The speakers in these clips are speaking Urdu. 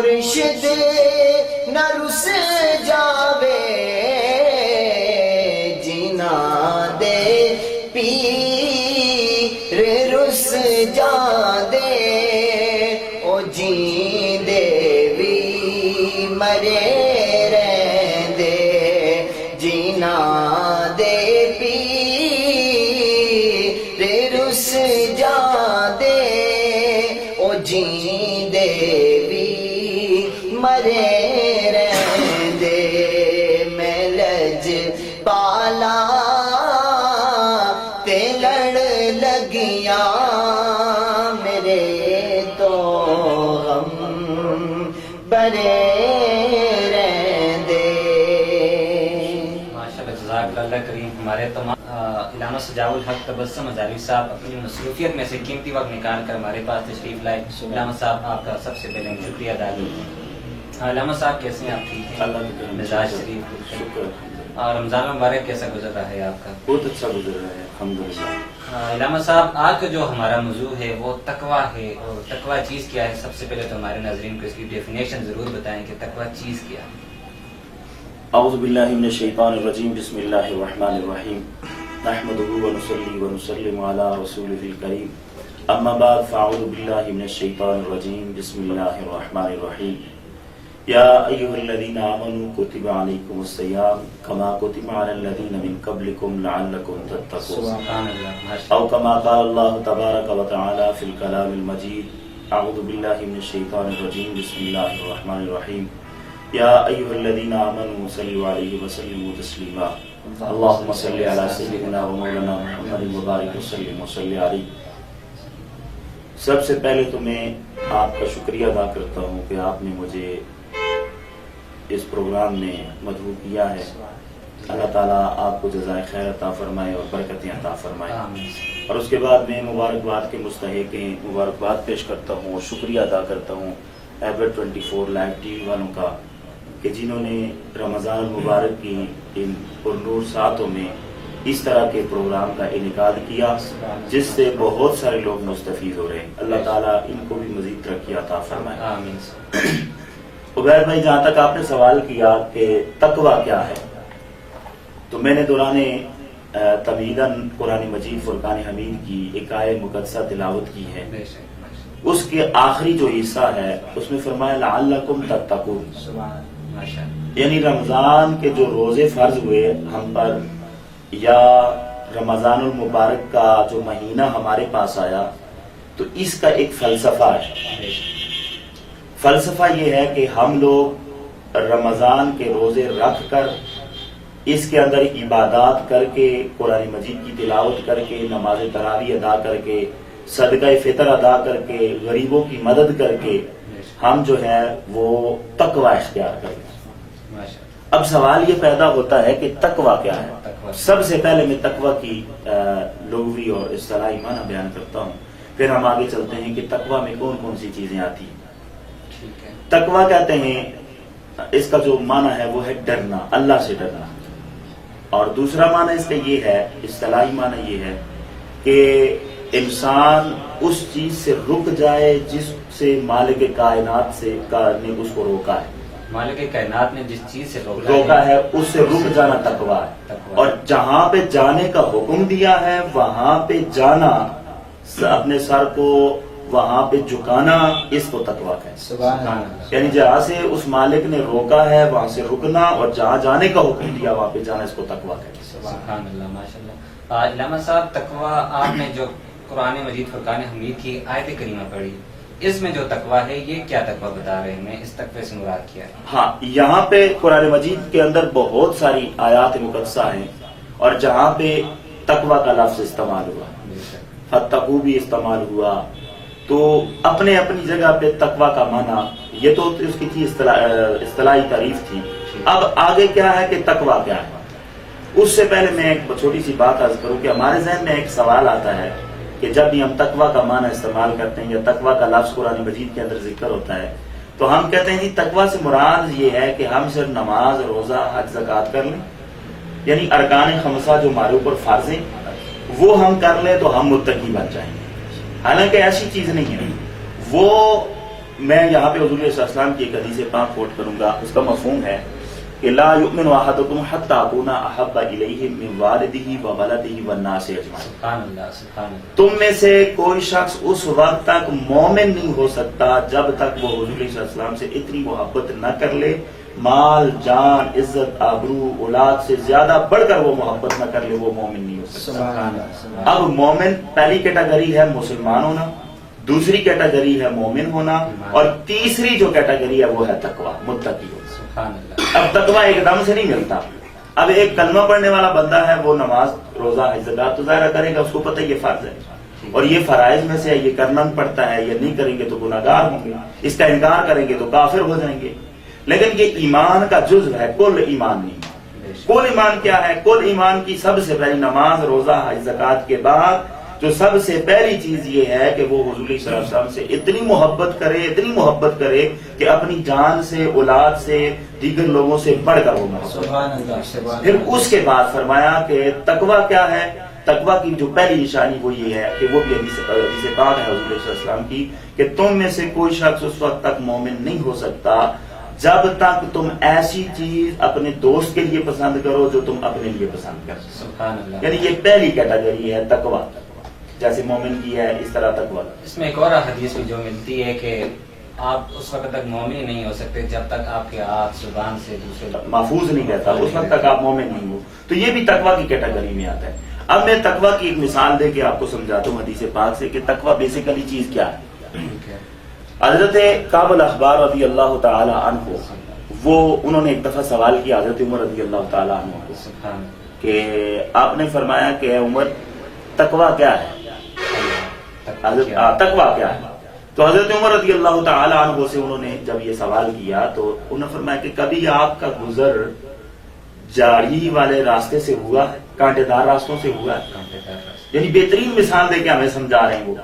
مرشد نہ رس جاوے جینا دے پیر رس جا دے او جیندے وی مرے رہندے جینا دے پیر رس جا دے او جیندے وی مرے رہندے میں لج پالا تے لڑ لگیاں میرے تو غم برے رہندے. ماشاءاللہ جزاک اللہ کریم. ہمارے تمام علامہ سجاو الحق تبسم ہزاروی صاحب اپنی مصروفیت میں سے قیمتی وقت نکال کر ہمارے پاس تشریف لائے. علامہ صاحب آپ کا سب سے پہلے شکریہ ادا کرتے ہیں. علامہ صاحب کیسے ہیں آپ؟ ٹھیک ہیں؟ مزاج شریف. اور رمضان مبارک کیسا گزر رہا ہے آپ کا؟ بہت اچھا گزر رہا ہے الحمدللہ. علامہ صاحب آج کا جو ہمارا موضوع ہے وہ تقویٰ ہے. اور تقویٰ چیز کیا ہے؟ سب سے پہلے تو ہمارے ناظرین کو اس کی ڈیفینیشن ضرور بتائیں کہ تقویٰ چیز کیا ہے. اعوذ باللہ من الشیطان الرجیم. بسم اللہ الرحمن الرحیم. نحمدہ ونصلی ونسلم علی رسولہ الکریم. اما بعد فاعوذ باللہ من الشیطان الرجیم. بسم اللہ الرحمن الرحیم. یا ایھا الذین آمنوا کتب علیکم الصیام کما کتب علی الذین من قبلکم لعلکم تتقون. سبحان اللہ. او کما قال اللہ تبارک و تعالی فی الکلام المجید. اعوذ باللہ من الشیطان الرجیم. بسم اللہ الرحمن الرحیم. یا ایھا الذین آمنوا صلوا علیہ وسلموا تسلیما. اللہم صل علی سیدنا و مولانا محمد مبارک وسلم وصلی علیہ. سب سے پہلے تو میں آپ کا شکریہ ادا کرتا ہوں کہ آپ نے مجھے اس پروگرام میں مدعو کیا ہے. اللہ تعالیٰ آپ کو جزائے خیر عطا فرمائے اور برکتیں عطا فرمائے. اور اس کے بعد میں مبارکباد کے مستحق ہیں مبارکباد پیش کرتا ہوں اور شکریہ ادا کرتا ہوں ایبٹ 24 لائیو ٹی وی والوں کا کہ جنہوں نے رمضان المبارک کی ان پرنور ساعتوں میں اس طرح کے پروگرام کا انعقاد کیا جس سے بہت سارے لوگ مستفید ہو رہے ہیں. اللہ تعالیٰ ان کو بھی مزید ترقی عطا فرمائے. آمین. عبید بھائی جہاں تک آپ نے سوال کیا کہ تقویٰ کیا ہے تو میں نے دوران تمہیداً قرآن مجید فرقان حمید کی ایک آیت مقدسہ تلاوت کی ہے. اس کے آخری جو حصہ ہے اس میں فرمایا لعلکم تتقون. یعنی رمضان کے جو روزے فرض ہوئے ہم پر یا رمضان المبارک کا جو مہینہ ہمارے پاس آیا تو اس کا ایک فلسفہ ہے. فلسفہ یہ ہے کہ ہم لوگ رمضان کے روزے رکھ کر اس کے اندر عبادات کر کے قرآن مجید کی تلاوت کر کے نماز تراویح ادا کر کے صدقہ فطر ادا کر کے غریبوں کی مدد کر کے ہم جو ہے وہ تقویٰ اختیار کریں. اب سوال یہ پیدا ہوتا ہے کہ تقویٰ کیا ہے. سب سے پہلے میں تقویٰ کی لغوی اور اصطلاحی معنی بیان کرتا ہوں پھر ہم آگے چلتے ہیں کہ تقویٰ میں کون کون سی چیزیں آتی ہیں. تقویٰ کہتے ہیں اس کا جو معنی ہے وہ ہے ڈرنا، اللہ سے ڈرنا. اور دوسرا معنی اس کا یہ ہے اصطلاحی معنی یہ ہے کہ انسان اس چیز سے رک جائے جس سے مالک کائنات نے اس کو روکا ہے. مالک کائنات نے جس چیز سے روکا ہے اس سے رک جانا تقویٰ ہے. اور جہاں پہ جانے کا حکم دیا ہے وہاں پہ جانا، اپنے سر کو وہاں پہ جھکانا، اس کو تقویٰ کہتے ہیں. یعنی جہاں سے اس مالک نے روکا ہے وہاں سے رکنا اور جہاں جانے کا حکم دیا وہاں پہ جانا، اس کو تقویٰ کہتے ہیں. سبحان اللہ. ماشاءاللہ. علامہ صاحب تقویٰ آپ نے جو قرآن مجید فرقان حمید کی آیت کریمہ پڑھی اس میں جو تقویٰ ہے یہ کیا تقویٰ بتا رہے ہیں؟ میں اس تقوی سے مراد کیا ہے؟ ہاں یہاں پہ قرآن مجید کے اندر بہت ساری آیات مقدسہ ہیں اور جہاں پہ تقویٰ کا لفظ استعمال ہوا فتقو بھی استعمال ہوا تو اپنے اپنی جگہ پہ تقویٰ کا معنی یہ تو اس کی تھی اصطلاحی تعریف تھی. اب آگے کیا ہے کہ تقویٰ کیا ہے. اس سے پہلے میں ایک چھوٹی سی بات عرض کروں کہ ہمارے ذہن میں ایک سوال آتا ہے کہ جب بھی ہم تقویٰ کا معنی استعمال کرتے ہیں یا تقویٰ کا لفظ قرآن مجید کے اندر ذکر ہوتا ہے تو ہم کہتے ہیں جی تقویٰ سے مراد یہ ہے کہ ہم صرف نماز روزہ حج زکوٰۃ کر لیں، یعنی ارکان خمسہ جو ہمارے اوپر فرض ہیں وہ ہم کر لیں تو ہم متقی بن جائیں گے. حالانکہ ایسی چیز نہیں ہے. وہ میں یہاں پہ حضور صلی اللہ علیہ وسلم کی ایک حدیث پاک کوٹ کروں گا. اس کا مفہوم ہے کہ لا یؤمن احدکم حتی اکون احب الیہ من والدہ وولدہ والناس اجمعین. سبحان اللہ سبحان اللہ. تم میں سے کوئی شخص اس وقت تک مومن نہیں ہو سکتا جب تک وہ حضور صلی اللہ علیہ وسلم سے اتنی محبت نہ کر لے، مال جان عزت آبرو اولاد سے زیادہ بڑھ کر وہ محبت نہ کر لے، وہ مومن نہیں ہو سکتا. سبحان اللہ. اب مومن پہلی کیٹیگری ہے مسلمان ہونا، دوسری کیٹیگری ہے مومن ہونا، اور تیسری جو کیٹیگری ہے وہ ہے تقوی، متقی ہونا. سبحان اللہ. اب تقوی ایک دم سے نہیں ملتا. اب ایک کلمہ پڑھنے والا بندہ ہے، وہ نماز روزہ حج زکات تو ظاہر کرے گا، اس کو پتہ ہے یہ فرض ہے اور یہ فرائض میں سے یہ کرنا پڑتا ہے، یہ نہیں کریں گے تو گناہگار ہوں گے، اس کا انکار کریں گے تو کافر ہو جائیں گے. لیکن یہ ایمان کا جزو ہے، کل ایمان نہیں. کل ایمان کیا ہے؟ کل ایمان کی سب سے پہلی نماز روزہ حج زکات کے بعد جو سب سے پہلی چیز یہ ہے کہ وہ حضور صلی اللہ علیہ وسلم سے اتنی محبت کرے کہ اپنی جان سے، اولاد سے، دیگر لوگوں سے بڑھ کر وہ محبت. سبحان اللہ. پھر اس کے بعد فرمایا کہ تقوی کیا ہے. تقوی کی جو پہلی نشانی وہ یہ ہے کہ وہ بھی حدیث پاک ہے حضور صلی اللہ علیہ وسلم کی کہ تم میں سے کوئی شخص اس وقت تک مومن نہیں ہو سکتا جب تک تم ایسی چیز اپنے دوست کے لیے پسند کرو جو تم اپنے لیے پسند کرو. سبحان اللہ. یعنی یہ پہلی کیٹیگری ہے تقوی، جیسے مومن کی ہے اس طرح تقوی. اس میں ایک اور حدیث بھی جو ملتی ہے کہ آپ اس وقت تک مومن ہی نہیں ہو سکتے جب تک آپ کے ہاتھ زبان سے دوسرے محفوظ نہیں رہتا، اس وقت تک آپ مومن نہیں ہو. تو یہ بھی تقوی کی کیٹیگری میں آتا ہے. اب میں تقوی کی ایک مثال دے کے آپ کو سمجھاتا ہوں حدیث پاک سے کہ تقوی بیسیکلی چیز کیا ہے. حضرت کعب الاحبار رضی اللہ تعالی عنہ انہوں نے ایک دفعہ سوال کیا حضرت عمر رضی اللہ تعالی عنہ کو کہ آپ نے فرمایا کہ اے عمر تقوی کیا ہے؟ تقوی کیا ہے؟ تو حضرت عمر رضی اللہ تعالی عنہ سے انہوں نے جب یہ سوال کیا تو انہوں نے فرمایا کہ کبھی آپ کا گزر جاڑی والے راستے سے ہوا ہے، کانٹے دار راستوں سے ہوا ہے؟ یعنی بہترین مثال دے کے ہمیں سمجھا رہے ہیں وہ.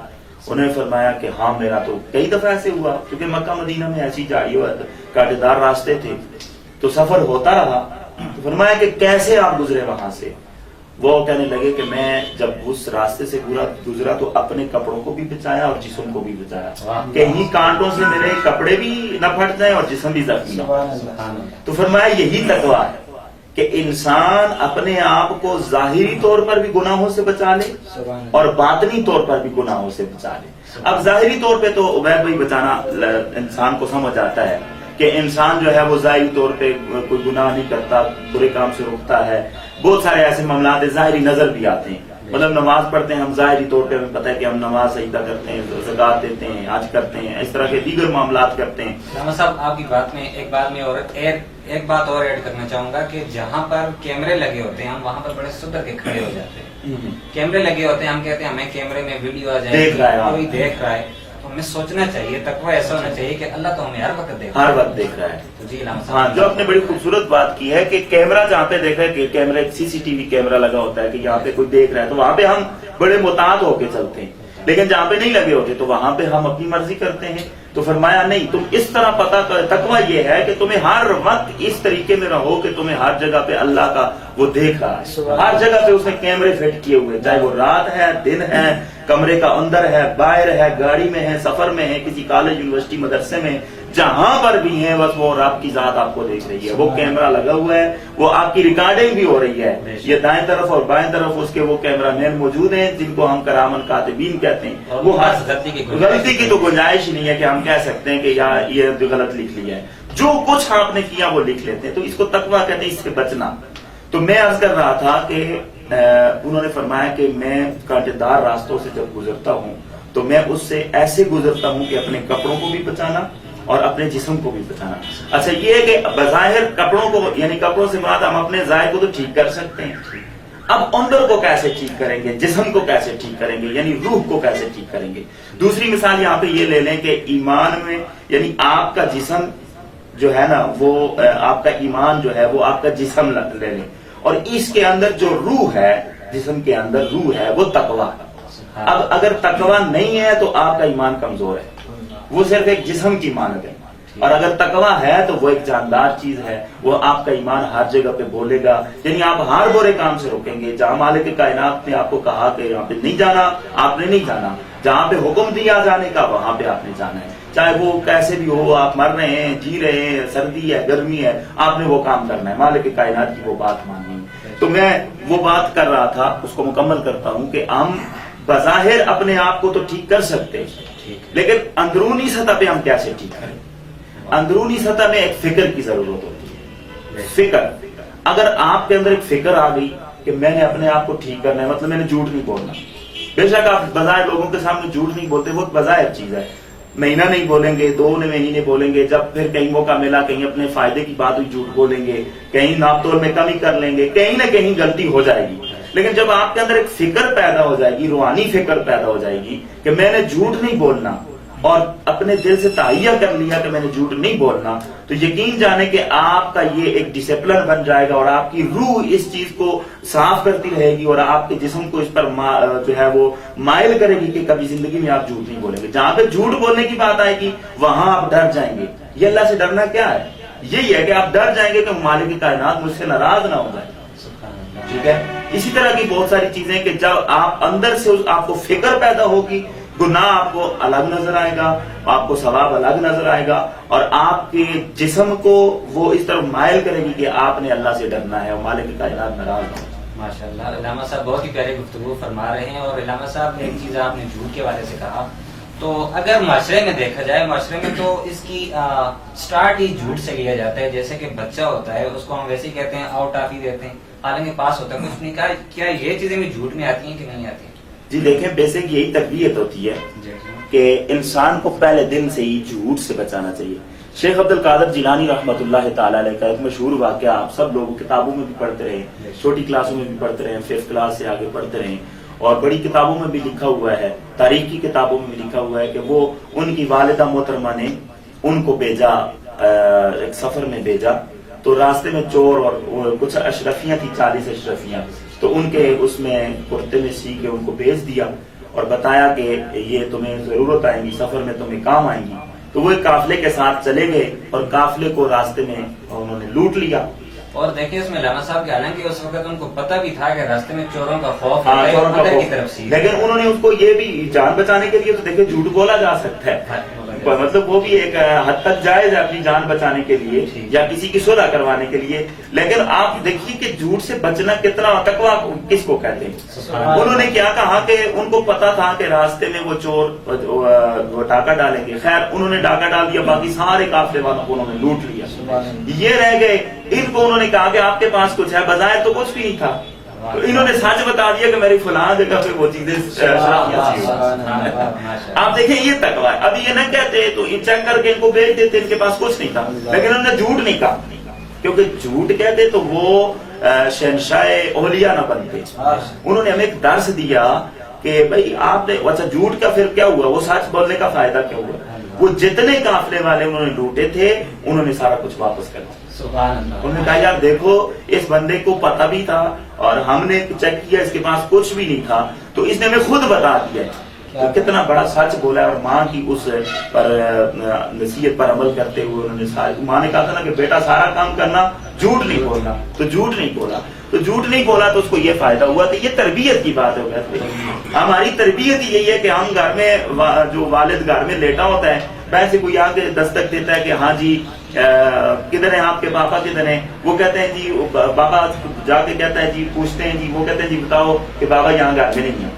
انہوں نے فرمایا کہ ہاں میرا تو کئی دفعہ ایسے ہوا، کیونکہ مکہ مدینہ میں ایسی جاڑی کانٹے دار راستے تھے تو سفر ہوتا رہا. تو فرمایا کہ کیسے آپ گزرے وہاں سے؟ وہ کہنے لگے کہ میں جب اس راستے سے گزرا تو اپنے کپڑوں کو بھی بچایا اور جسم کو بھی بچایا، کہیں کانٹوں سے میرے کپڑے بھی نہ پھٹ جائیں اور جسم بھی زخمی نہ. تو فرمایا یہی تقوی ہے کہ انسان اپنے آپ کو ظاہری طور پر بھی گناہوں سے بچا لے اور باطنی طور پر بھی گناہوں سے بچا لے. اب ظاہری طور پہ تو عبید بھائی بچانا انسان کو سمجھ آتا ہے کہ انسان جو ہے وہ ظاہری طور پہ کوئی گناہ نہیں کرتا، برے کام سے روکتا ہے. بہت سارے ایسے معاملات ظاہری نظر بھی آتے ہیں، مطلب نماز پڑھتے ہیں ہم ظاہری طور پہ ہمیں پتہ ہے کہ ہم نماز سجدہ کرتے ہیں، زکات دیتے ہیں، حج کرتے ہیں، اس طرح کے دیگر معاملات کرتے ہیں. رحمت صاحب آپ کی بات میں ایک بات اور ایڈ کرنا چاہوں گا کہ جہاں پر کیمرے لگے ہوتے ہیں ہم وہاں پر بڑے سدھر کے کھڑے ہو جاتے ہیں. کیمرے لگے ہوتے ہیں، ہم کہتے ہیں ہمیں کیمرے میں ویڈیو آ جائے، کوئی دیکھ رہا ہے، تو ہمیں سوچنا چاہیے تقوی ایسا ہونا چاہیے کہ اللہ تو ہمیں ہر وقت دیکھ رہا ہے. جی ہاں، جو آپ نے بڑی خوبصورت بات کی ہے کہ کیمرہ جہاں پہ دیکھا ہے کہ کیمرہ CCTV کیمرہ لگا ہوتا ہے کہ یہاں پہ کوئی دیکھ رہا ہے تو وہاں پہ ہم بڑے محتاط ہو کے چلتے ہیں، لیکن جہاں پہ نہیں لگے ہوتے تو وہاں پہ ہم اپنی مرضی کرتے ہیں. تو فرمایا نہیں، تم اس طرح پتہ کر، تقوی یہ ہے کہ تمہیں ہر وقت اس طریقے میں رہو کہ تمہیں ہر جگہ پہ اللہ کا وہ دیکھ رہا ہے. ہر جگہ پہ اس نے کیمرے فٹ کیے ہوئے، چاہے وہ رات ہے، دن ہے، کمرے کا اندر ہے، باہر ہے، گاڑی میں ہے، سفر میں ہے، کسی کالج یونیورسٹی مدرسے میں، جہاں پر بھی ہیں بس وہ رب کی ذات آپ کو دیکھ رہی ہے. وہ کیمرہ لگا ہوا ہے، وہ آپ کی ریکارڈنگ بھی ہو رہی ہے. یہ دائیں طرف اور بائیں طرف اس کے وہ کیمرہ مین موجود ہیں جن کو ہم کرامن کاتبین کہتے ہیں. وہ غلطی کی تو گنجائش ہی نہیں ہے کہ ہم کہہ سکتے ہیں کہ یار یہ غلط لکھ لیا ہے. جو کچھ آپ نے کیا وہ لکھ لیتے ہیں. تو اس کو تقویٰ کہتے ہیں، اس سے بچنا. تو میں عرض کر رہا تھا کہ انہوں نے فرمایا کہ میں کانٹے دار راستوں سے جب گزرتا ہوں تو میں اس سے ایسے گزرتا ہوں کہ اپنے کپڑوں کو بھی بچانا اور اپنے جسم کو بھی بچانا. اچھا یہ ہے کہ بظاہر کپڑوں کو، یعنی کپڑوں سے مراد ہم اپنے ظاہر کو تو ٹھیک کر سکتے ہیں، اب اندر کو کیسے ٹھیک کریں گے، جسم کو کیسے ٹھیک کریں گے، یعنی روح کو کیسے ٹھیک کریں گے. دوسری مثال یہاں پہ یہ لے لیں کہ ایمان میں، یعنی آپ کا جسم جو ہے نا وہ آپ کا ایمان جو ہے وہ آپ کا جسم لے لیں، اور اس کے اندر جو روح ہے، جسم کے اندر روح ہے، وہ تقوی ہے. اب اگر تقوی نہیں ہے تو آپ کا ایمان کمزور ہے، وہ صرف ایک جسم کی مانند ہے. اور اگر تقوی ہے تو وہ ایک جاندار چیز ہے، وہ آپ کا ایمان ہر جگہ پہ بولے گا، یعنی آپ ہر برے کام سے روکیں گے۔ جہاں مالک کائنات نے آپ کو کہا کہ یہاں پہ نہیں جانا، آپ نے نہیں جانا، جہاں پہ حکم دیا جانے کا وہاں پہ آپ نے جانا ہے، چاہے وہ کیسے بھی ہو، آپ مر رہے ہیں، جی رہے ہیں، سردی ہے، گرمی ہے، آپ نے وہ کام کرنا ہے، مالک کائنات کی وہ بات ماننی ہے۔ تو میں وہ بات کر رہا تھا، اس کو مکمل کرتا ہوں کہ ہم بظاہر اپنے آپ کو تو ٹھیک کر سکتے ہیں، لیکن اندرونی سطح پہ ہم کیسے ٹھیک کریں؟ اندرونی سطح میں ایک فکر کی ضرورت ہوتی ہے۔ فکر، اگر آپ کے اندر ایک فکر آ گئی کہ میں نے اپنے آپ کو ٹھیک کرنا ہے، مطلب میں نے جھوٹ نہیں بولنا، بے شک آپ بظاہر لوگوں کے سامنے جھوٹ نہیں بولتے، وہ بظاہر چیز ہے، مہینہ نہیں بولیں گے، 2 مہینے بولیں گے، جب پھر کہیں موقع ملا کہیں اپنے فائدے کی بات ہوئی جھوٹ بولیں گے، کہیں ناپ تول میں کمی کر لیں گے، کہیں نہ کہیں غلطی ہو جائے گی۔ لیکن جب آپ کے اندر ایک فکر پیدا ہو جائے گی، روحانی فکر پیدا ہو جائے گی کہ میں نے جھوٹ نہیں بولنا، اور اپنے دل سے تہیہ کر لیا کہ میں نے جھوٹ نہیں بولنا، تو یقین جانے کہ آپ کا یہ ایک ڈسپلن بن جائے گا، اور آپ کی روح اس چیز کو صاف کرتی رہے گی، اور آپ کے جسم کو اس پر جو ہے وہ مائل کرے گی کہ کبھی زندگی میں آپ جھوٹ نہیں بولیں گے۔ جہاں پہ جھوٹ بولنے کی بات آئے گی وہاں آپ ڈر جائیں گے۔ یہ اللہ سے ڈرنا کیا ہے؟ یہی ہے کہ آپ ڈر جائیں گے کہ مالک کائنات مجھ سے ناراض نہ ہو جائے، ٹھیک ہے۔ اسی طرح کی بہت ساری چیزیں کہ جب آپ اندر سے آپ کو فکر پیدا ہوگی، گناہ آپ کو الگ نظر آئے گا، آپ کو ثواب الگ نظر آئے گا، اور آپ کے جسم کو وہ اس طرح مائل کرے گی کہ آپ نے اللہ سے ڈرنا ہے اور مالک کائنات ناراض نہ ہو۔ ماشاءاللہ، علامہ صاحب بہت ہی پیاری گفتگو فرما رہے ہیں۔ اور علامہ صاحب نے ایک چیز آپ نے جھوٹ کے حوالے سے کہا، تو اگر معاشرے میں دیکھا جائے، معاشرے میں تو اس کی سٹارٹ ہی جھوٹ سے لیا جاتا ہے۔ جیسے کہ بچہ ہوتا ہے، اس کو ہم ویسے ہی کہتے ہیں آؤٹ آف ہی دیتے ہیں، حالانکہ پاس ہوتا ہے کچھ نہیں۔ کہا کیا یہ چیزیں بھی جھوٹ میں آتی ہیں کہ نہیں آتی ہیں؟ جی دیکھیں، بیسک یہی تربیت ہوتی ہے کہ انسان کو پہلے دن سے ہی جھوٹ سے بچانا چاہیے۔ شیخ عبد القادر جیلانی رحمۃ اللہ تعالی علیہ کا ایک مشہور واقعہ آپ سب لوگ کتابوں میں بھی پڑھتے رہے، چھوٹی کلاسوں میں بھی پڑھتے رہے، 5th کلاس سے آگے پڑھتے رہے، اور بڑی کتابوں میں بھی لکھا ہوا ہے، تاریخ کی کتابوں میں بھی لکھا ہوا ہے کہ وہ ان کی والدہ محترمہ نے ان کو بھیجا، ایک سفر میں بھیجا، تو راستے میں چور اور کچھ اشرفیاں تھی، 40 اشرفیاں، تو ان کے اس میں کرتے میں سی کے ان کو بھیج دیا اور بتایا کہ یہ تمہیں ضرورت آئیں گی، سفر میں تمہیں کام آئیں گی۔ تو وہ ایک قافلے کے ساتھ چلے گئے اور قافلے کو راستے میں انہوں نے لوٹ لیا۔ اور دیکھیں اس میں علامہ صاحب کہ حالانکہ اس وقت ان کو پتہ بھی تھا کہ راستے میں چوروں کا خوف چوروں کا ہے خوف، کی طرف سے، لیکن انہوں نے اس کو یہ بھی جان بچانے کے لیے تو دیکھیں جھوٹ بولا جا سکتا ہے، مطلب وہ بھی ایک حد تک جائز ہے اپنی جان بچانے کے لیے یا کسی کی صلح کروانے کے لیے، لیکن آپ دیکھیے کہ جھوٹ سے بچنا کتنا تقویٰ کس کو کہتے ہیں۔ انہوں نے کیا کہا کہ ان کو پتا تھا کہ راستے میں وہ چور وہ ڈاکہ ڈالیں گے، خیر انہوں نے ڈاکہ ڈال دیا، باقی سارے قافلے والوں کو انہوں نے لوٹ لیا، یہ رہ گئے۔ ان کو انہوں نے کہا کہ آپ کے پاس کچھ ہے، بظاہر تو کچھ بھی نہیں تھا، تو انہوں نے سچ بتا دیا کہ میری فلاں جگہ پہ وہ چیزیں۔ آپ دیکھیں یہ تقویٰ ہے۔ اب یہ نہ کہتے تو یہ چیک کر کے ان کو بھیج دیتے، ان کے پاس کچھ نہیں تھا، لیکن انہوں نے جھوٹ نہیں کہا، کیونکہ جھوٹ کہتے تو وہ شہنشاہ اولیاء نہ بنتے۔ انہوں نے ہمیں ایک درس دیا کہ بھائی آپ نے، اچھا جھوٹ کا پھر کیا ہوا، وہ سچ بولنے کا فائدہ کیا ہوا؟ وہ جتنے قافلے والے انہوں نے لوٹے تھے انہوں نے سارا کچھ واپس کر دیا۔ انہوں نے کہا یار دیکھو اس بندے کو پتہ بھی تھا اور ہم نے چیک کیا اس کے پاس کچھ بھی نہیں تھا، تو اس نے ہمیں خود بتا دیا تو کتنا بڑا سچ بولا ہے۔ اور ماں کی اس پر نصیحت پر عمل کرتے ہوئے انہوں نے ماں نے کہا تھا نا کہ بیٹا سارا کام کرنا، جھوٹ نہیں بولنا، تو جھوٹ نہیں بولا، تو جھوٹ نہیں بولا تو اس کو یہ فائدہ ہوا۔ تو یہ تربیت کی بات ہے، ہماری تربیت یہی ہے کہ ہم گھر میں جو والد گھر میں لیٹا ہوتا ہے، ویسے کوئی آ کے دستک دیتا ہے کہ ہاں جی کدھر ہیں آپ کے پاپا، کدھر ہیں؟ وہ کہتے ہیں جی بابا جا کے کہتا ہے جی پوچھتے ہیں جی، وہ کہتے ہیں جی بتاؤ کہ بابا یہاں گھر میں نہیں ہے۔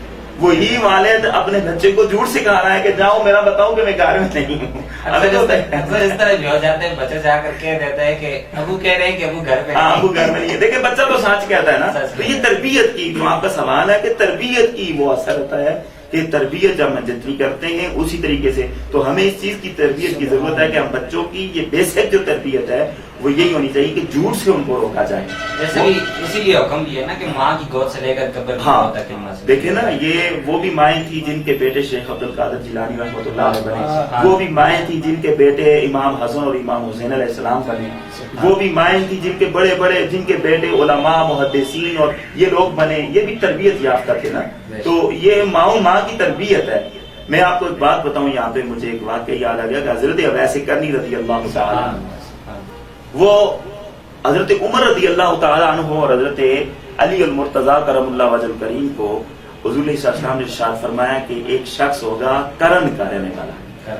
وہی والد اپنے بچے کو جھوٹ سکھا رہا ہے کہ جاؤ میرا بتاؤ کہ میں گھر میں نہیں ہوں۔ اس طرح بھی ہو جاتے ہیں، بچے جا کر کہہ دیتا ہے کہ ابو کہہ رہے ہیں کہ ابو گھر میں، ہاں ابو گھر میں نہیں ہے۔ دیکھیں بچہ تو سچ کہتا ہے نا، تو یہ تربیت کی جو آپ کا سوال ہے کہ تربیت کی وہ اثر ہوتا ہے کہ تربیت جب ہم جتنی کرتے ہیں اسی طریقے سے، تو ہمیں اس چیز کی تربیت کی ضرورت ہے کہ ہم بچوں کی یہ بیسک جو تربیت ہے وہ یہی ہونی چاہیے کہ جھوٹ سے ان کو روکا جائے۔ جیسے بھی اسی لیے حکم بھی ہے نا کہ ماں کی گود سے لے کر قبر کی موت تک۔ دیکھیں نا، یہ وہ بھی مائیں تھی جن کے بیٹے شیخ عبد القادر جیلانی رحمۃ اللہ علیہ بنے، وہ بھی مائیں تھی جن کے بیٹے امام حسن اور امام حسین علیہ السلام بنے، وہ بھی مائیں تھی جن کے بڑے بڑے جن کے بیٹے علماء محدثین اور یہ لوگ بنے، یہ بھی تربیت یافتہ تھے نا۔ تو یہ ماں کی تربیت ہے میں آپ کو ایک بات بتاؤں، یہاں پہ مجھے ایک واقعہ یاد آ گیا کہ حضرت اویس قرنی رضی اللہ تعالیٰ عنہ، وہ حضرت عمر رضی اللہ تعالیٰ عنہ اور حضرت علی المرتضیٰ کرم اللہ وجہ کریم کو حضور علیہ السلام نے ارشاد فرمایا کہ ایک شخص ہوگا کرن کا رہنے والا،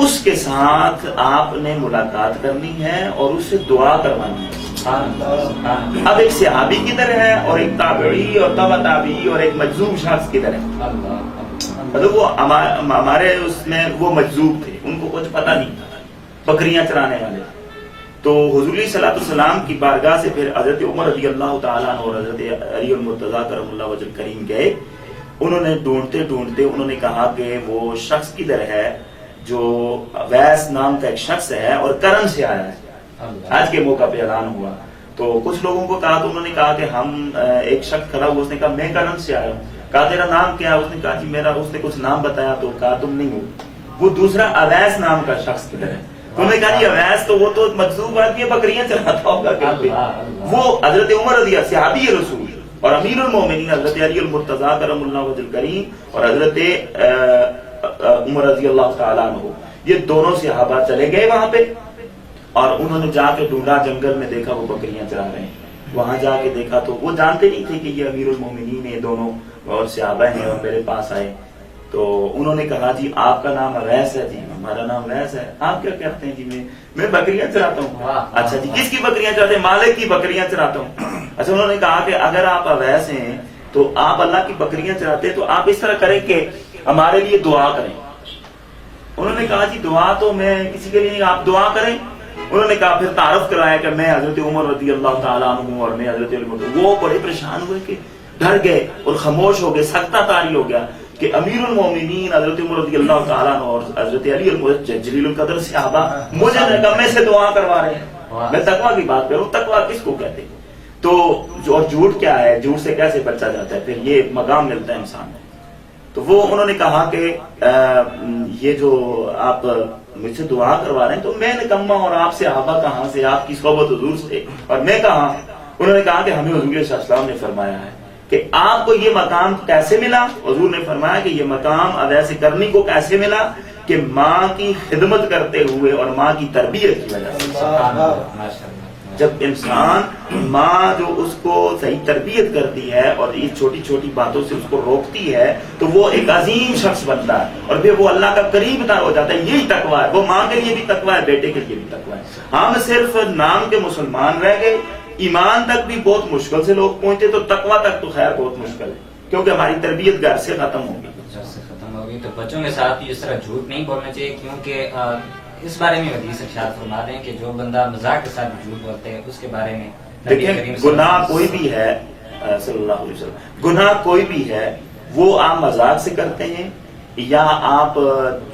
اس کے ساتھ آپ نے ملاقات کرنی ہے اور اس سے دعا کروانی ہے۔ اب ایک صحابی کدھر ہے اور ایک تابعی اور تبع تابعی اور ایک مجذوب شخص کدھر ہے؟ مطلب وہ ہمارے اس میں وہ مجذوب تھے، ان کو کچھ پتہ نہیں تھا، بکریاں چرانے والے۔ تو حضور صلی اللہ علیہ وسلم کی بارگاہ سے پھر حضرت عمر رضی اللہ تعالیٰ عنہ اور حضرت علی المرتضیٰ کرم اللہ وجہ کریم گئے، انہوں نے ڈھونڈتے ڈھونڈتے انہوں نے کہا کہ وہ شخص کدھر ہے جو ویس نام کا ایک شخص ہے اور کرن سے آیا ہے، آج کے موقع پہ اعلان ہوا۔ تو کچھ لوگوں کو کہا تو انہوں نے کہا کہ ہم ایک شخص کھڑا ہوا، اس نے کہا میں کرن سے آیا ہوں۔ کہا تیرا نام کیا ہے؟ اس نے کہا جی میرا، اس نے کچھ نام بتایا تو کہا تم نہیں ہو۔ وہ دوسرا اویس نام کا شخص کدھر ہے؟ انہوں نے کہا جی اویس تو وہ تو مجذوب آدمی ہے، بکریاں چلاتا ہوگا کہیں پہ۔ وہ حضرت عمر رضی اللہ صحابی رسول اور امیر المومنین حضرت علی المرتضیٰ کرم اللہ وجہ کریم اور حضرت عمر رضی اللہ تعالیٰ عنہ، یہ دونوں صحابہ چلے گئے وہاں پہ اور انہوں نے جا کے ڈھونڈا، جنگل میں دیکھا وہ بکریاں چرا رہے ہیں۔ وہاں جا کے دیکھا تو وہ جانتے نہیں تھے کہ یہ امیر المومنین ہیں دونوں اور صحابہ ہیں، اور میرے پاس آئے تو انہوں نے کہا جی آپ کا نام اویس ہے؟ جی ہمارا نام اویس ہے۔ آپ کیا کہتے ہیں؟ جی میں بکریاں چراتا ہوں۔ اچھا جی کس کی بکریاں چراتے ہیں؟ مالک کی بکریاں چراتا ہوں۔ اچھا انہوں نے کہا کہ اگر آپ اویس ہیں تو آپ اللہ کی بکریاں چراتے تو آپ اس طرح کریں کہ ہمارے لیے دعا کریں۔ انہوں نے کہا جی دعا تو میں کسی کے لیے نہیں، آپ دعا کریں۔ انہوں نے کہا پھر تعارف کرایا کہ میں حضرت عمر رضی اللہ تعالیٰ عنہ ہوں اور میں حضرت علی۔ وہ بڑے پریشان ہوئے کہ ڈر گئے اور خاموش ہو گئے، سکتہ طاری ہو گیا کہ امیر المومنین حضرت عمر رضی اللہ تعالیٰ عنہ اور حضرت علی جلیل القدر صحابہ مجھے نکمے سے دعا کروا رہے ہیں۔ میں تقویٰ کی بات کروں، تقویٰ کس کو کہتے ہیں؟ تو اور جھوٹ کیا ہے، جھوٹ سے کیسے بچا جاتا ہے، پھر یہ مقام ملتا ہے انسان کو۔ تو وہ انہوں نے کہا کہ یہ جو آپ مجھ سے دعا کروا رہے ہیں تو میں نکما اور آپ سے صحابہ کہاں سے، آپ کی صحبت حضور سے اور میں کہاں؟ انہوں نے کہا کہ ہمیں حضور صلی اللہ علیہ وسلم نے فرمایا ہے کہ آپ کو یہ مقام کیسے ملا؟ حضور نے فرمایا کہ یہ مقام اویس قرنی کو کیسے ملا کہ ماں کی خدمت کرتے ہوئے اور ماں کی تربیت کی وجہ سے۔ جب انسان ماں جو اس کو صحیح تربیت کرتی ہے اور یہ چھوٹی چھوٹی باتوں سے اس کو روکتی ہے تو وہ ایک عظیم شخص بنتا ہے اور پھر وہ اللہ کا قریب تر ہو جاتا ہے۔ یہی تقویٰ ہے، وہ ماں کے لیے بھی تقویٰ ہے، بیٹے کے لیے بھی تقویٰ ہے۔ ہم صرف نام کے مسلمان رہ گئے، ایمان تک بھی بہت مشکل سے لوگ پہنچے، تو تقویٰ تک تو خیر بہت مشکل ہے کیونکہ ہماری تربیت گھر سے ختم ہوگی۔ تو بچوں کے ساتھ اس طرح جھوٹ نہیں بولنا چاہیے، کیونکہ اس بارے میں حدیث ارشاد فرما دیں کہ جو بندہ مذاق کے ساتھ جھوٹ بولتے ہیں اس کے بارے میں دیکھیں گناہ کوئی بھی ہے صلی اللہ علیہ وسلم، گناہ کوئی بھی ہے وہ آپ مذاق سے کرتے ہیں یا آپ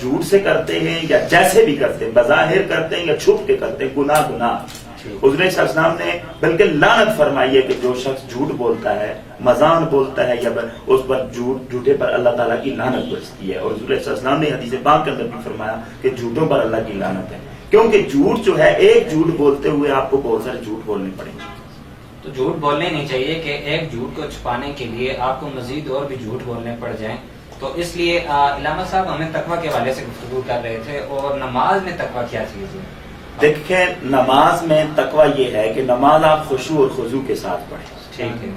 جھوٹ سے کرتے ہیں یا جیسے بھی کرتے ہیں، بظاہر کرتے ہیں یا چھپ کے کرتے ہیں، گناہ گناہ۔ حضور صلی اللہ علیہ وسلم نے بلکہ لعنت فرمائی ہے کہ جو شخص جھوٹ بولتا ہے، مذاق بولتا ہے یا اس پر جھوٹے پر اللہ تعالیٰ کی لعنت برستی ہے۔ اور حضور صلی اللہ علیہ وسلم نے حدیث پاک کے اندر بھی فرمایا کہ جھوٹوں پر اللہ کی لعنت ہے، کیونکہ جھوٹ جو ہے ایک جھوٹ بولتے ہوئے آپ کو بہت سارے جھوٹ بولنے پڑیں گے۔ تو جھوٹ بولنے نہیں چاہیے کہ ایک جھوٹ کو چھپانے کے لیے آپ کو مزید اور بھی جھوٹ بولنے پڑ جائیں۔ تو اس لیے علامہ صاحب ہمیں تقویٰ کے حوالے سے گفتگو کر رہے تھے، اور نماز میں تقویٰ کیا چیز ہے؟ دیکھیں نماز میں تقویٰ یہ ہے کہ نماز آپ خشوع اور خضوع کے ساتھ پڑھیں۔ ٹھیک ہے،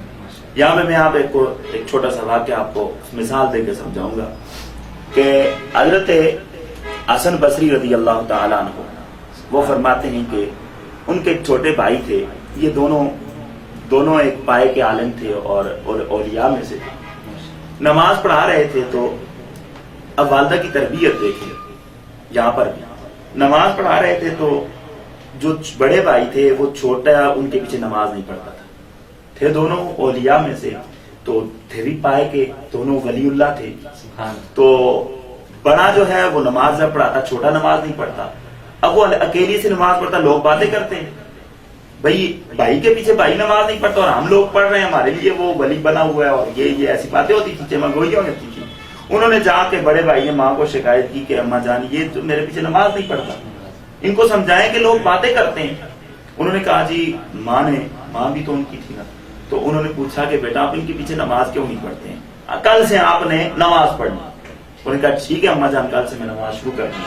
یہاں میں آپ ایک چھوٹا سا واقعہ آپ کو مثال دے کے سمجھاؤں گا کہ حضرت حسن بصری رضی اللہ تعالیٰ عنہ وہ فرماتے ہیں کہ ان کے چھوٹے بھائی تھے، یہ دونوں ایک پائے کے عالم تھے اور اولیاء میں سے تھے، نماز پڑھا رہے تھے۔ تو اب والدہ کی تربیت دیکھیں، یہاں پر بھی نماز پڑھا رہے تھے تو جو بڑے بھائی تھے وہ چھوٹا ان کے پیچھے نماز نہیں پڑھتا تھا، تھے دونوں اولیاء میں سے، تو تھے بھی پائے کے دونوں ولی اللہ تھے۔ تو بڑا جو ہے وہ نماز نہ پڑھاتا، چھوٹا نماز نہیں پڑھتا۔ اب وہ اکیلی سے نماز پڑھتا، لوگ باتیں کرتے ہیں بھائی کے پیچھے بھائی نماز نہیں پڑھتا اور ہم لوگ پڑھ رہے ہیں، ہمارے لیے وہ ولی بنا ہوا ہے، اور یہ ایسی باتیں ہوتی تھی، چمگوئیاں ہوتی تھی۔ انہوں نے جا کے بڑے بھائی نے ماں کو شکایت کی کہ اماں جان یہ تو میرے پیچھے نماز نہیں پڑھتا، ان کو سمجھائیں کہ لوگ باتیں کرتے ہیں۔ انہوں نے کہا جی ماں بھی تو ان کی تھی نا۔ تو انہوں نے پوچھا کہ بیٹا آپ ان کے پیچھے نماز کیوں نہیں پڑھتے ہیں؟ کل سے آپ نے نماز پڑھنی۔ انہوں نے کہا ٹھیک ہے اما جان کل سے میں نماز شروع کر دوں.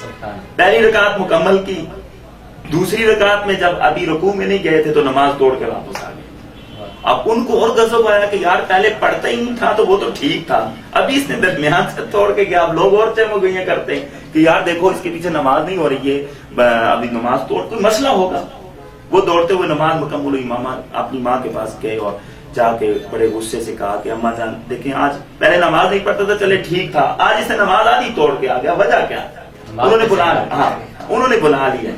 سبحان پہلی رکعت مکمل کی. دوسری رکعت میں جب ابھی رکوع میں نہیں گئے تھے تو نماز توڑ کے واپس آ گئے. اب ان کو اور غضب آیا کہ یار پہلے پڑھتا ہی نہیں تھا تو وہ تو ٹھیک تھا, ابھی اس نے درمیان سے توڑ کے گیا. اب لوگ اور چمگوئیاں کرتے ہیں کہ یار دیکھو اس کے پیچھے نماز نہیں ہو رہی ہے, ابھی نماز توڑ, کوئی مسئلہ ہوگا. وہ دوڑتے ہوئے نماز مکمل ہوئی, ماما اپنی ماں کے پاس گئے اور جا کے بڑے غصے سے کہا کہ اماں جان دیکھیں آج پہلے نماز نہیں پڑھتا تھا چلے ٹھیک تھا, آج اس نے نماز آدھی توڑ کے آ گیا, وجہ کیا؟ انہوں نے بلا لیا.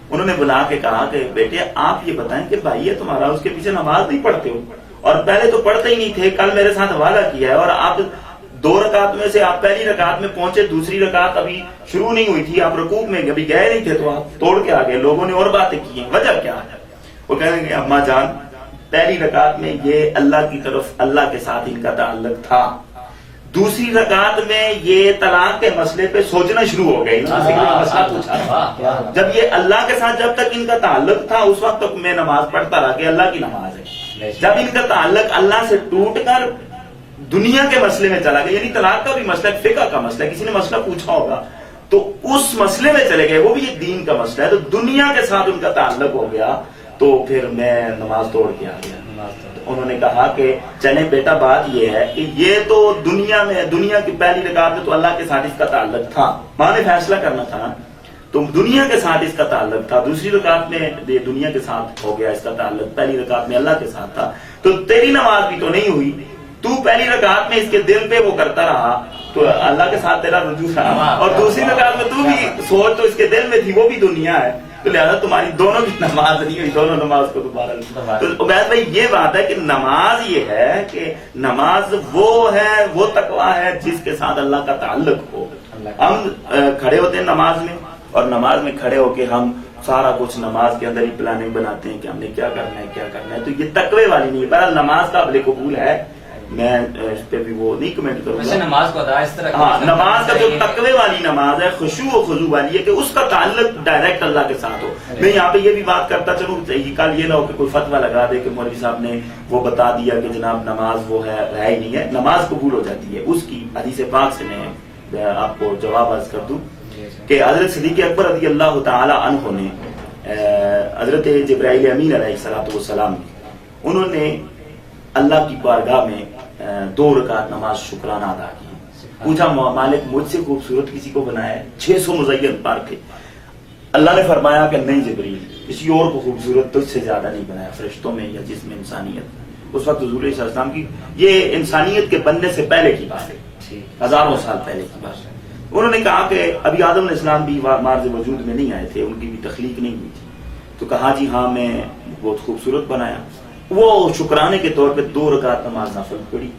انہوں نے بلا کے کہا کہ بیٹے آپ یہ بتائیں کہ بھائی یہ تمہارا اس کے پیچھے نماز نہیں پڑھتے ہو, اور پہلے تو پڑھتے ہی نہیں تھے, کل میرے ساتھ وعدہ کیا ہے, اور آپ 2 رکعت میں سے آپ پہلی رکعت میں پہنچے, دوسری رکعت ابھی شروع نہیں ہوئی تھی, آپ رکوع میں ابھی گئے نہیں تھے تو آپ توڑ کے آ گئے. لوگوں نے اور باتیں کی ہیں, وجہ کیا ہے؟ وہ کہیں گے اماں جان پہلی رکعت میں یہ اللہ کی طرف اللہ کے ساتھ ان کا تعلق تھا, دوسری رکعت میں یہ طلاق کے مسئلے پہ سوچنا شروع ہو گئے. جب یہ اللہ کے ساتھ جب تک ان کا تعلق تھا اس وقت تک میں نماز پڑھتا رہا کہ اللہ کی نماز ہے. جب ان کا تعلق اللہ سے ٹوٹ کر دنیا کے مسئلے میں چلا گیا, یعنی طلاق کا بھی مسئلہ, فقہ کا مسئلہ, کسی نے مسئلہ پوچھا ہوگا تو اس مسئلے میں چلے گئے, وہ بھی ایک دین کا مسئلہ ہے, تو دنیا کے ساتھ ان کا تعلق ہو گیا تو پھر میں نماز توڑ کے آ گیا. انہوں نے کہا کہ چلیں بیٹا بات یہ ہے کہ یہ تو دنیا کی پہلی رکعت میں تو اللہ کے ساتھ اس کا تعلق تھا, ماں نے فیصلہ کرنا تھا نا, تو دنیا کے ساتھ اس کا تعلق تھا, دوسری رکعت میں دنیا کے ساتھ ہو گیا اس کا تعلق, پہلی رکعت میں اللہ کے ساتھ تھا, تو تیری نماز بھی تو نہیں ہوئی, تو پہلی رکعت میں اس کے دل پہ وہ کرتا رہا تو اللہ کے ساتھ تیرا رجوع رہا, اور دوسری رکعت میں تو بھی سوچ تو اس کے دل میں تھی, وہ بھی دنیا ہے, تو لہذا تمہاری دونوں کی نماز نہیں ہوئی, دونوں نماز کو دوبارہ. تو عبید بھائی یہ بات ہے کہ نماز یہ ہے کہ نماز وہ ہے, وہ تقویٰ ہے جس کے ساتھ اللہ کا تعلق ہو. ہم کھڑے ہوتے ہیں نماز میں, اور نماز میں کھڑے ہو کے ہم سارا کچھ نماز کے اندر ہی پلاننگ بناتے ہیں کہ ہم نے کیا کرنا ہے کیا کرنا ہے, تو یہ تقوی والی نہیں ہے. بہرحال نماز قابل قبول ہے, میں اس پہ بھی وہ نہیں کمنٹ کروں گا. نماز کو ادا اس طرح, ہاں نماز کا جو تقوی والی نماز ہے, خشوع و خضوع والی ہے کہ اس کا تعلق ڈائریکٹ اللہ کے ساتھ ہو. میں یہاں پہ یہ بھی بات کرتا چلوں, کل یہ نہ ہو کہ کوئی فتویٰ لگا دے کہ مولوی صاحب نے وہ بتا دیا کہ جناب نماز وہ ہے ہی نہیں ہے, نماز قبول ہو جاتی ہے. اس کی حدیث پاک سے میں آپ کو جواب عرض کر دوں کہ حضرت صدیق اکبر رضی اللہ تعالی عنہ نے حضرت جبرائیل امین علیہ السلام انہوں نے اللہ کی بارگاہ میں 2 رکعت نماز شکرانہ ادا کی. پوچھا مالک مجھ سے خوبصورت کسی کو بنایا ہے؟ 600 مزین پار تھے. اللہ نے فرمایا کہ نہیں جبریل, کسی اور کو خوبصورت تجھ سے زیادہ نہیں بنایا فرشتوں میں یا جس میں انسانیت. اس وقت حضور صلی اللہ علیہ وسلم کی یہ انسانیت کے بننے سے پہلے کی بات ہے, ہزاروں سال پہلے کی بات ہے. انہوں نے کہا کہ ابھی آدم علیہ السلام بھی مارز وجود میں نہیں آئے تھے, ان کی بھی تخلیق نہیں ہوئی تھی. تو کہا جی ہاں میں بہت خوبصورت بنایا. وہ شکرانے کے طور پہ 2 رکعت نماز نفل پڑھی,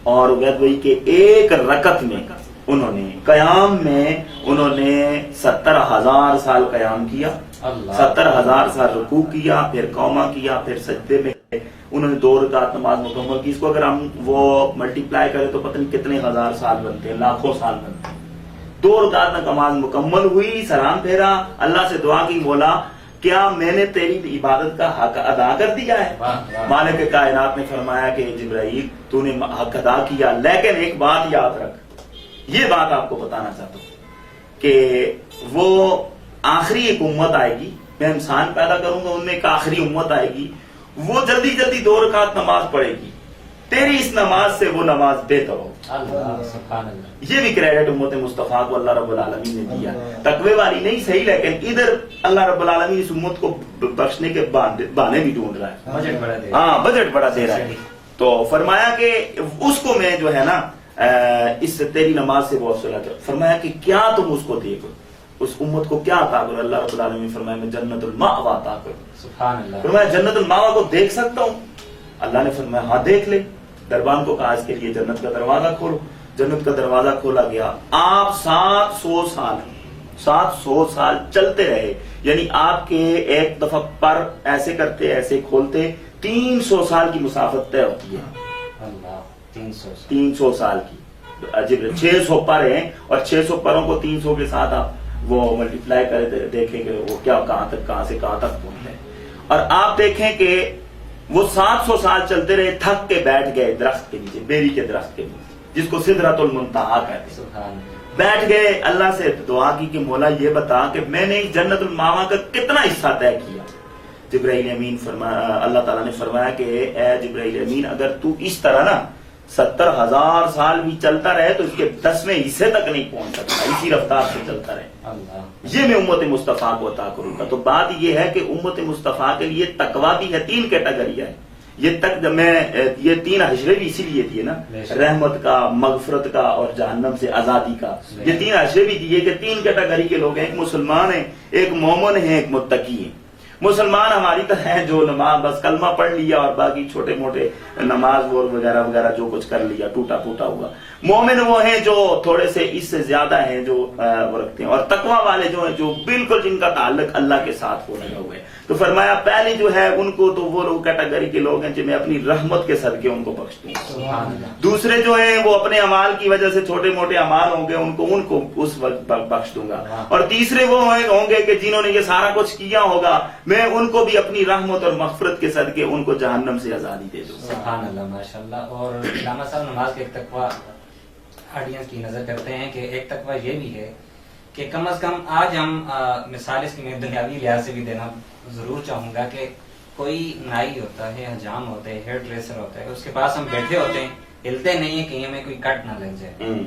اور عبید بھائی کے 1 رکعت میں انہوں نے قیام میں انہوں نے 70,000 سال قیام کیا, 70,000 سال رکوع کیا, پھر قوما کیا, پھر سجدے میں انہوں نے 2 رکعت نماز مکمل کی. اس کو اگر ہم وہ ملٹی پلائی کریں تو پتہ نہیں کتنے ہزار سال بنتے ہیں, لاکھوں سال بنتے ہیں. 2 رکعت نماز مکمل ہوئی, سلام پھیرا, اللہ سے دعا کی, مولا کیا میں نے تیری عبادت کا حق ادا کر دیا ہے؟ مالک کائنات نے فرمایا کہ جبرائیل تو نے حق ادا کیا, لیکن ایک بات یاد رکھ, یہ بات آپ کو بتانا چاہتا ہوں کہ وہ آخری ایک امت آئے گی, میں انسان پیدا کروں گا, ان میں ایک آخری امت آئے گی, وہ جلدی جلدی 2 رکعت نماز پڑھے گی, تیری اس نماز سے وہ نماز بہتر ہو. یہ بھی کریڈٹ امت مصطفیٰ کو اللہ رب العالمین نے دیا. تقوی والی نہیں صحیح, لیکن ادھر اللہ رب العالمین اس امت کو بخشنے کے بہانے بھی ڈھونڈ رہا ہے, ہاں بجٹ بڑا دے رہا ہے. تو فرمایا کہ اس کو میں جو ہے نا اس سے تیری نماز سے بہت صلہ کر. فرمایا کہ کیا تم اس کو دیکھو, اس امت کو کیا عطا کرو؟ اللہ رب العالمین فرمایا میں جنت المأوا عطا کروں. سبحان اللہ. فرمایا جنت المأوا کو دیکھ سکتا ہوں؟ اللہ نے فرمایا ہاں دیکھ لے. دربان کو کہا اس کے لیے جنت کا دروازہ کھولو. جنت کا دروازہ کھولا گیا. آپ 700 سال چلتے رہے, یعنی آپ کے ایک دفعہ پر ایسے کرتے ایسے کھولتے 300 سال کی مسافت طے ہوتی ہے. 300 سال کی. عجیب, 600 پر ہیں, اور 600 پروں کو 300 کے ساتھ آپ وہ ملٹیپلائی کرے دیکھیں کہ وہ کیا کہاں سے کہاں تک پہنچے. اور آپ دیکھیں کہ وہ 700 سال چلتے رہے, تھک کے بیٹھ گئے درخت کے نیچے, بیری کے درخت کے نیچے. جس کو سدرۃ المنتہا کہتے ہیں. سبحان اللہ. بیٹھ گئے, اللہ سے دعا کی کہ مولا یہ بتا کہ میں نے جنت الماوا کا کتنا حصہ طے کیا. جبرائیل امین اللہ تعالیٰ نے فرمایا کہ اے جبرائیل امین, اگر تو اس طرح نا 70,000 سال بھی چلتا رہے تو اس کے 10ویں حصے تک نہیں پہنچ سکتا, اسی رفتار سے چلتا رہے. یہ میں امت مصطفیٰ کو عطا کروں گا. تو بات یہ ہے کہ امت مصطفیٰ کے لیے تقویٰ بھی ہے, 3 کیٹیگریاں ہیں. یہ تک میں یہ 3 حشرے بھی اسی لیے دیے نا, رحمت کا, مغفرت کا اور جہنم سے آزادی کا. یہ 3 حشرے بھی دیے کہ 3 کیٹیگری کے لوگ ہیں, ایک مسلمان ہیں, ایک مومن ہیں, ایک متقی ہیں. مسلمان ہماری طرح ہے جو نماز بس کلمہ پڑھ لیا اور باقی چھوٹے موٹے نماز وغیرہ وغیرہ جو کچھ کر لیا ٹوٹا پھوٹا ہوا. مومن وہ ہیں جو تھوڑے سے اس سے زیادہ ہیں جو وہ رکھتے ہیں, اور تقویٰ والے جو ہیں جو بالکل جن کا تعلق اللہ کے ساتھ ہو لگا ہوئے. تو فرمایا پہلے جو ہے ان کو تو وہ لوگ کیٹیگری کے لوگ ہیں جو میں اپنی رحمت کے صدقے ان کو بخش دوں. دوسرے جو ہیں وہ اپنے اعمال کی وجہ سے چھوٹے موٹے اعمال ہوں گے ان کو اس وقت بخش دوں گا. اور تیسرے وہ ہوں گے کہ جنہوں نے یہ سارا کچھ کیا ہوگا میں ان کو بھی اپنی رحمت اور مغفرت کے صدقے ان کو جہنم سے آزادی دے دوں. سبحان اللہ, ماشاءاللہ. اور علامہ صاحب نماز کے ایک تقویٰ آڈینس کی نظر کرتے ہیں کہ ایک تقویٰ یہ بھی ہے کہ کم از کم آج ہم مثال اس کی میں دنیاوی لحاظ سے بھی دینا ضرور چاہوں گا کہ کوئی نائی ہوتا ہے, حجام ہوتے ہیں, ہیئر ڈریسر ہوتا ہے, اس کے پاس ہم بیٹھے ہوتے ہیں, ہلتے نہیں ہیں کہ ہمیں کوئی کٹ نہ لگ جائے.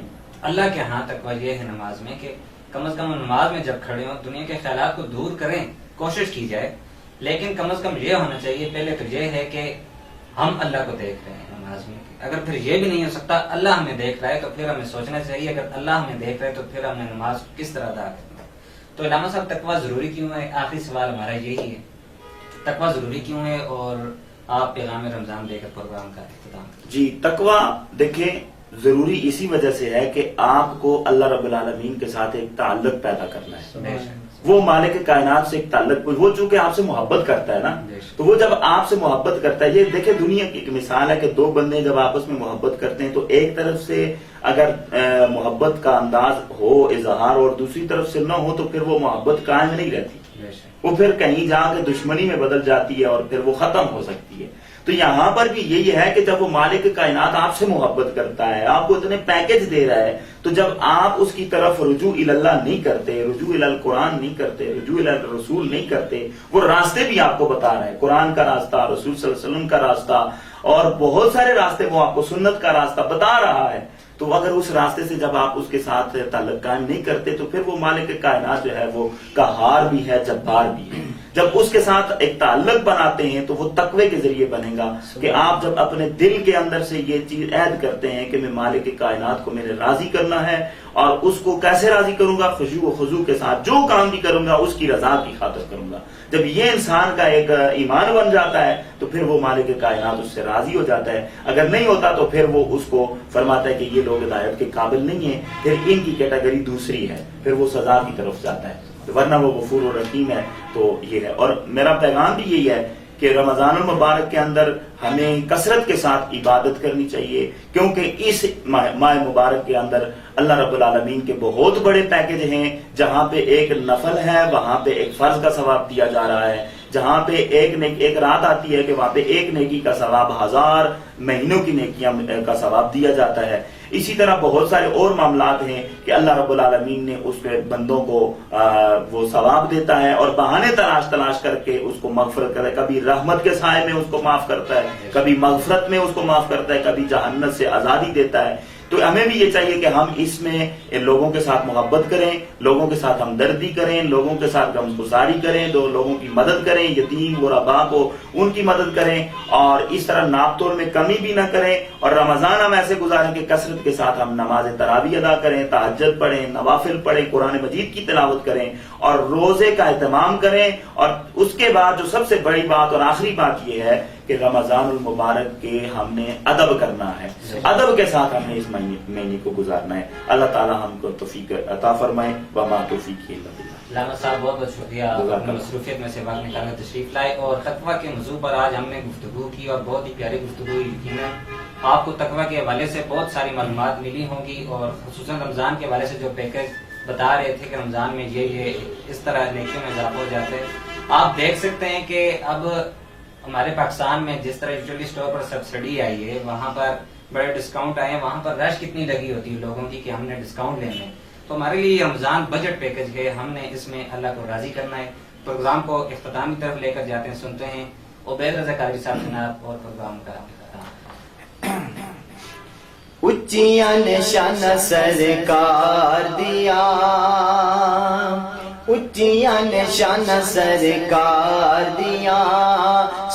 اللہ کے ہاں تقویٰ یہ ہے نماز میں کہ کم از کم نماز میں جب کھڑے ہوں دنیا کے خیالات کو دور کریں, کوشش کی جائے, لیکن کم از کم یہ ہونا چاہیے پہلے تو یہ ہے کہ ہم اللہ کو دیکھ رہے ہیں نماز میں. اگر پھر یہ بھی نہیں ہو سکتا اللہ ہمیں دیکھ رہا ہے تو پھر ہمیں سوچنا چاہیے اگر اللہ ہمیں دیکھ رہا ہے تو پھر ہمیں نماز کس طرح ادا کرنا. تو علامہ صاحب تقویٰ ضروری کیوں ہے, آخری سوال ہمارا یہی ہے, تقویٰ ضروری کیوں ہے, اور آپ پیغام رمضان دے کر پروگرام کا اختتام کریں. جی, تقویٰ دیکھیں ضروری اسی وجہ سے ہے کہ آپ کو اللہ رب العالمین کے ساتھ ایک تعلق پیدا کرنا ہے. وہ مالک کائنات سے ایک تعلق, وہ چونکہ آپ سے محبت کرتا ہے نا, تو وہ جب آپ سے محبت کرتا ہے, یہ دیکھیں دنیا کی ایک مثال ہے کہ 2 بندے جب آپس میں محبت کرتے ہیں تو ایک طرف سے اگر محبت کا انداز ہو اظہار اور دوسری طرف سے نہ ہو تو پھر وہ محبت قائم نہیں رہتی, وہ پھر کہیں جا کے دشمنی میں بدل جاتی ہے اور پھر وہ ختم ہو سکتی ہے. تو یہاں پر بھی یہی ہے کہ جب وہ مالک کائنات آپ سے محبت کرتا ہے, آپ کو اتنے پیکج دے رہا ہے, تو جب آپ اس کی طرف رجوع اللہ نہیں کرتے, رجوع القرآن نہیں کرتے, رجوع الرسول نہیں کرتے, وہ راستے بھی آپ کو بتا رہے ہیں, قرآن کا راستہ, رسول صلی اللہ علیہ وسلم کا راستہ اور بہت سارے راستے وہ آپ کو سنت کا راستہ بتا رہا ہے, تو اگر اس راستے سے جب آپ اس کے ساتھ تعلق قائم نہیں کرتے تو پھر وہ مالک کائنات جو ہے وہ قہار بھی ہے, جبار بھی ہے. جب اس کے ساتھ ایک تعلق بناتے ہیں تو وہ تقوی کے ذریعے بنے گا کہ آپ جب اپنے دل کے اندر سے یہ چیز عہد کرتے ہیں کہ میں مالک کائنات کو میرے راضی کرنا ہے, اور اس کو کیسے راضی کروں گا, خشوع و خضوع کے ساتھ جو کام بھی کروں گا اس کی رضا کی خاطر کروں گا. جب یہ انسان کا ایک ایمان بن جاتا ہے تو پھر وہ مالک کائنات اس سے راضی ہو جاتا ہے. اگر نہیں ہوتا تو پھر وہ اس کو فرماتا ہے کہ یہ لوگ ہدایت کے قابل نہیں ہیں, پھر ان کی کیٹیگری دوسری ہے, پھر وہ سزا کی طرف جاتا ہے, ورنہ وہ غفور و رحیم ہے. تو یہ ہے, اور میرا پیغام بھی یہی ہے کہ رمضان المبارک کے اندر ہمیں کثرت کے ساتھ عبادت کرنی چاہیے, کیونکہ اس ماہ مبارک کے اندر اللہ رب العالمین کے بہت بڑے پیکج ہیں. جہاں پہ ایک نفل ہے وہاں پہ ایک فرض کا ثواب دیا جا رہا ہے, جہاں پہ ایک رات آتی ہے کہ وہاں پہ ایک نیکی کا ثواب 1000 مہینوں کی نیکیاں کا ثواب دیا جاتا ہے. اسی طرح بہت سارے اور معاملات ہیں کہ اللہ رب العالمین نے اس پہ بندوں کو وہ ثواب دیتا ہے, اور بہانے تلاش کر کے اس کو مغفرت کرتا ہے. کبھی رحمت کے سائے میں اس کو معاف کرتا ہے, کبھی مغفرت میں اس کو معاف کرتا ہے, کبھی جہنم سے آزادی دیتا ہے. تو ہمیں بھی یہ چاہیے کہ ہم اس میں لوگوں کے ساتھ محبت کریں, لوگوں کے ساتھ ہمدردی کریں, لوگوں کے ساتھ غمگساری کریں, لوگوں کی مدد کریں, یتیم غربا کو ان کی مدد کریں, اور اس طرح ناپ تول میں کمی بھی نہ کریں. اور رمضان ہم ایسے گزاریں کہ کثرت کے ساتھ ہم نماز تراویح ادا کریں, تہجد پڑھیں, نوافل پڑھیں, قرآن مجید کی تلاوت کریں, اور روزے کا اہتمام کریں. اور اس کے بعد جو سب سے بڑی بات اور آخری بات یہ ہے کہ رمضان المبارک کے ہم نے ادب کرنا ہے, ادب کے ساتھ ہم نے اس مہینے کو گزارنا ہے. اللہ تعالی ہم کو توفیق عطا فرمائے. وما توفیقی الا باللہ. علامہ صاحب بہت بہت شکریہ, اپنی مصروفیت میں سے وقت نکال کر تشریف لائے, اور تقویٰ کے موضوع پر آج ہم نے گفتگو کی, اور بہت ہی پیاری گفتگو ہوئی. یقیناً آپ کو تقویٰ کے حوالے سے بہت ساری معلومات ملی ہوں گی, اور خصوصاً رمضان کے حوالے سے جو پیکج بتا رہے تھے کہ رمضان میں یہ اس طرح نیکیوں میں اضافہ ہو جاتا ہے. آپ دیکھ سکتے ہیں کہ اب ہمارے پاکستان میں جس طرح یوٹیلیٹی اسٹور پر سبسڈی آئی ہے, وہاں پر بڑے ڈسکاؤنٹ آئے ہیں، وہاں پر رش کتنی لگی ہوتی ہے لوگوں کی کہ ہم نے ڈسکاؤنٹ لینے ہیں۔ تو ہمارے لیے رمضان بجٹ پیکج ہے، ہم نے اس میں اللہ کو راضی کرنا ہے۔ پروگرام کو اختتام کی طرف لے کر جاتے ہیں، سنتے ہیں عبید رضا قادری صاحب جناب اور پروگرام کا اچیاں نشان سرکار دیا، اچیاں نشان سرکار دیا،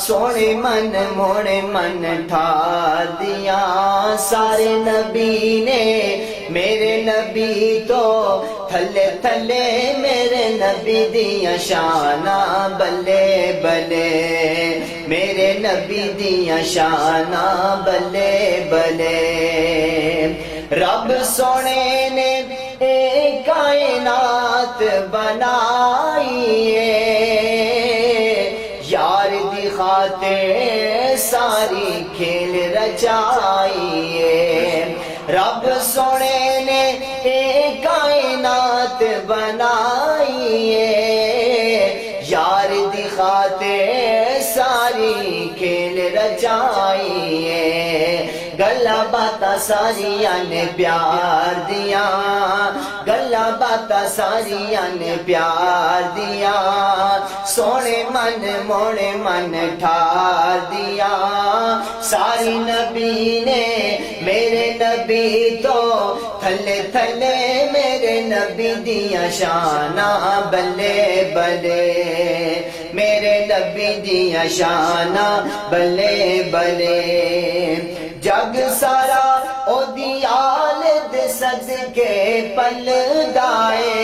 سونے من موڑے من ٹھار دیا، سارے نبی نے میرے نبی تو تھلے تھلے میرے نبی دیا شانہ بلے بلے، میرے نبی دیا شانہ بلے بلے۔ رب سونے نے ایک کائنات بنائی ہے، یار دی خاطر ساری کھیل رچائی ہے۔ رب سونے نے ایک کائنات بنائی ہے، یار دی خاطر ساری کھیل رچائی ہے۔ گلا باتا ساریاں نے پیار دیا، گلا باتا ساریاں نے پیار دیا، سونے من موڑے من ٹھار دیا، ساری نبی نے میرے نبی تو تھلے تھلے میرے نبی دیا شانہ بلے بلے، میرے نبی دیا شانہ بلے بلے۔ جگ سارا او دیال دے صدقے پل دائے،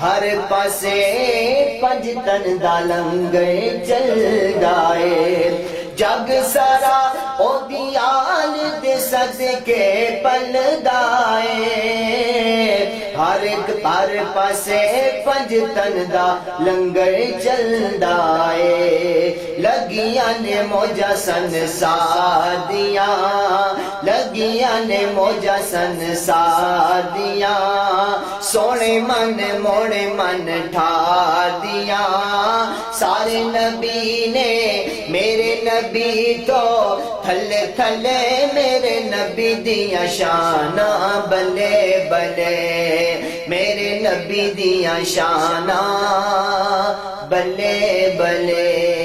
ہر پاسے پنج تن دا لنگر چل گائے۔ جگ سارا او دیال دے صدقے پل دائے، ہر ایک پار پاسے پنج تن دا لنگر چلدا اے۔ لگیاں نے موجا سنسار دیاں، لگیاں نے موجا سنسار دیاں، سونے من موڑے من ٹھار دیاں، سارے نبی نے میرے نبی تو تھلے تھلے میرے نبی دیا شانہ بلے بلے، میرے نبی دیا شانہ بلے بلے۔